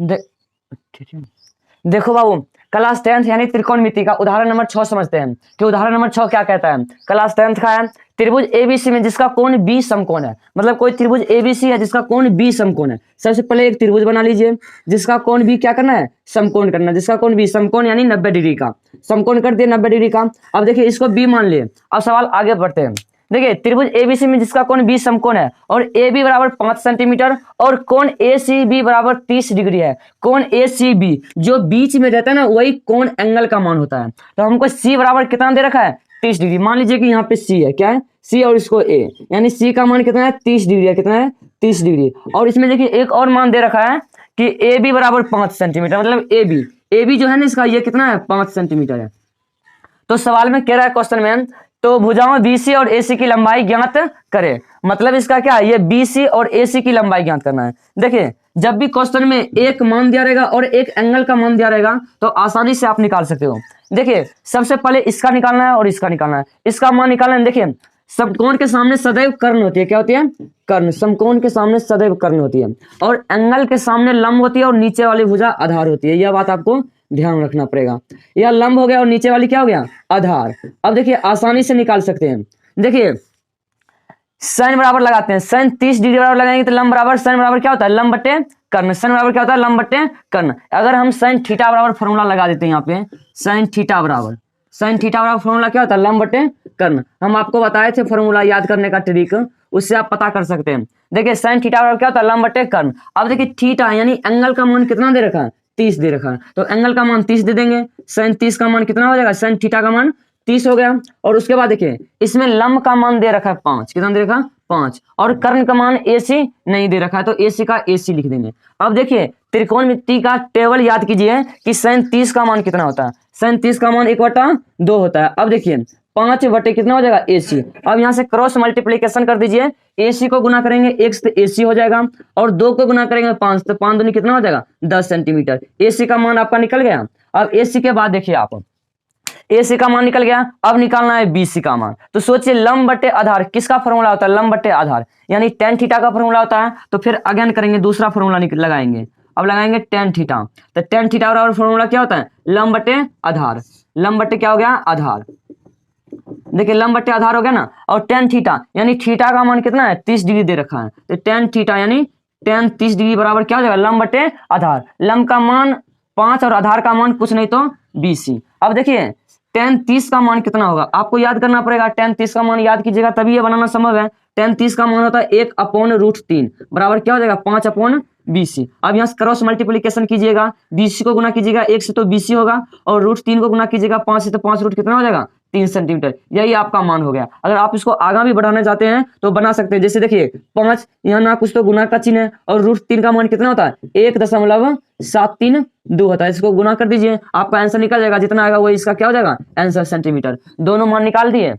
दे, देखो बाबू, class 10th यानी त्रिकोणमिति का उदाहरण नंबर 6 समझते हैं कि उदाहरण नंबर 6 क्या कहता है। क्लास 10th का है, त्रिभुज एबीसी में जिसका कोण बी समकोण है। मतलब कोई त्रिभुज एबीसी है जिसका कोण बी समकोण है। सबसे पहले एक त्रिभुज बना लीजिए जिसका कोण बी क्या करना है, समकोण करना है। जिसका कोण बी समकोण यानी 90 डिग्री का, समकोण कर दिए 90 डिग्री का। अब देखिए इसको बी मान लिए। अब सवाल आगे बढ़ते हैं। देखिए त्रिभुज एबीसी में जिसका कोण बी समकोण है और ए बी बराबर 5 सेंटीमीटर और कोण ए सी बी बराबर 30 डिग्री है। कोण ए सी बी जो बीच में रहता है ना, वही कोण एंगल का मान होता है। तो हमको सी बराबर कितना दे रखा है, 30 डिग्री। मान लीजिए कि यहाँ पे सी है, क्या है, सी, और इसको ए, यानी सी का मान कितना है, 30 डिग्री है। कितना है, 30 डिग्री। और इसमें देखिए एक और मान दे रखा है कि ए बी बराबर 5 सेंटीमीटर। मतलब ए बी जो है ना इसका, ये कितना है, 5 सेंटीमीटर है। तो सवाल में कह रहा है क्वेश्चन में, तो भुजाओं बीसी और एसी की लंबाई ज्ञात करें। मतलब इसका क्या है, ये बीसी और एसी की लंबाई ज्ञात करना है। देखिए जब भी क्वेश्चन में एक मान दिया रहेगा और एक एंगल का मान दिया रहेगा तो आसानी से आप निकाल सकते हो। देखिए सबसे पहले इसका निकालना है और इसका निकालना है। इसका मान निकालना है। देखिए समकोण के सामने सदैव कर्ण होती है। क्या होती है, कर्ण। समकोण के सामने सदैव कर्ण होती है और एंगल के सामने लंब होती है और नीचे वाली भुजा आधार होती है। यह बात आपको ध्यान रखना पड़ेगा। यह लंब हो गया और नीचे वाली क्या हो गया, आधार। अब देखिए आसानी से निकाल सकते हैं। देखिए sin बराबर लगाते हैं, sin 30 डिग्री बराबर लगाएंगे तो लंब बराबर sin बराबर क्या होता है, लंब बटे कर्ण। sin बराबर क्या होता है, लंब बटे कर्ण। अगर हम sin थीटा बराबर फॉर्मूला लगा देते हैं यहाँ पे, sin थीटा बराबर फॉर्मूला क्या होता है, लंब बटे कर्ण। हम आपको बताए थे फॉर्मूला याद करने का ट्रिक, उससे आप पता कर सकते हैं। देखिए sin थीटा बराबर क्या होता है, लंब बटे कर्ण। अब देखिए थीटा यानी एंगल का मान कितना दे रखा है, 30 दे रखा है। तो एंगल का मान 30 दे देंगे। sin 30 का मान कितना हो जाएगा, sin थीटा का मान 30 हो गया। और उसके बाद देखिए इसमें लंब का मान दे रखा है 5। कितना दे रखा है, 5। और कर्ण का मान AC नहीं दे रखा है, तो AC का AC लिख देंगे। अब देखिए त्रिकोणमिति का टेबल याद कीजिए कि sin 30 का मान कितना होता है। sin 30 का मान 1/2 होता है। अब देखिए 5 बटे कितना हो जाएगा, AC। अब यहाँ से क्रॉस मल्टीप्लीकेशन कर दीजिए। AC को गुना करेंगे 1 से तो AC हो जाएगा, और 2 को गुना करेंगे 5 तो 5 दूनी कितना हो जाएगा, 10 सेंटीमीटर। AC का मान आपका निकल गया। अब AC के बाद देखिए आप, AC का मान निकल गया। अब निकालना है BC का मान। तो सोचिए लंब बटे आधार किसका फॉर्मूला होता है, लंब बटे आधार यानी tan थीटा का फॉर्मूला होता है। तो फिर अगेन करेंगे, दूसरा फॉर्मूला लगाएंगे। अब लगाएंगे tan थीटा। तो tan थीटा बराबर फॉर्मूला क्या होता है, लंब बटे आधार। लंब बटे क्या हो गया, आधार। देखिए लंब बटे आधार हो गया ना। और tan थीटा यानी थीटा का मान कितना है, 30 डिग्री दे रखा है। तो tan थीटा यानी tan 30 डिग्री बराबर क्या हो जाएगा, लंब बटे आधार। लंब का मान 5 और आधार का मान कुछ नहीं तो BC। अब देखिए tan 30 का मान कितना होगा, आपको याद करना पड़ेगा। tan 30 का मान याद कीजिएगा तभी ये बनाना संभव है। tan 30 का मान होता है 1/√3 बराबर क्या हो जाएगा, 5/BC। अब यहाँ क्रॉस मल्टीप्लीकेशन कीजिएगा, BC को गुना कीजिएगा 1 से तो BC होगा, और √3 को गुना कीजिएगा 5 से तो 5 रूट कितना हो जाएगा, 3 सेंटीमीटर। यही आपका मान हो गया। अगर आप इसको आगे भी बढ़ाना चाहते हैं तो बना सकते हैं। जैसे देखिए 5 यहाँ ना कुछ तो गुना का चिन्ह है, और √3 का मान कितना होता है, 1.732 होता है। इसको गुना कर दीजिए, आपका आंसर निकल जाएगा। जितना आएगा वो इसका क्या हो जाएगा, आंसर सेंटीमीटर। दोनों मान निकाल दिए।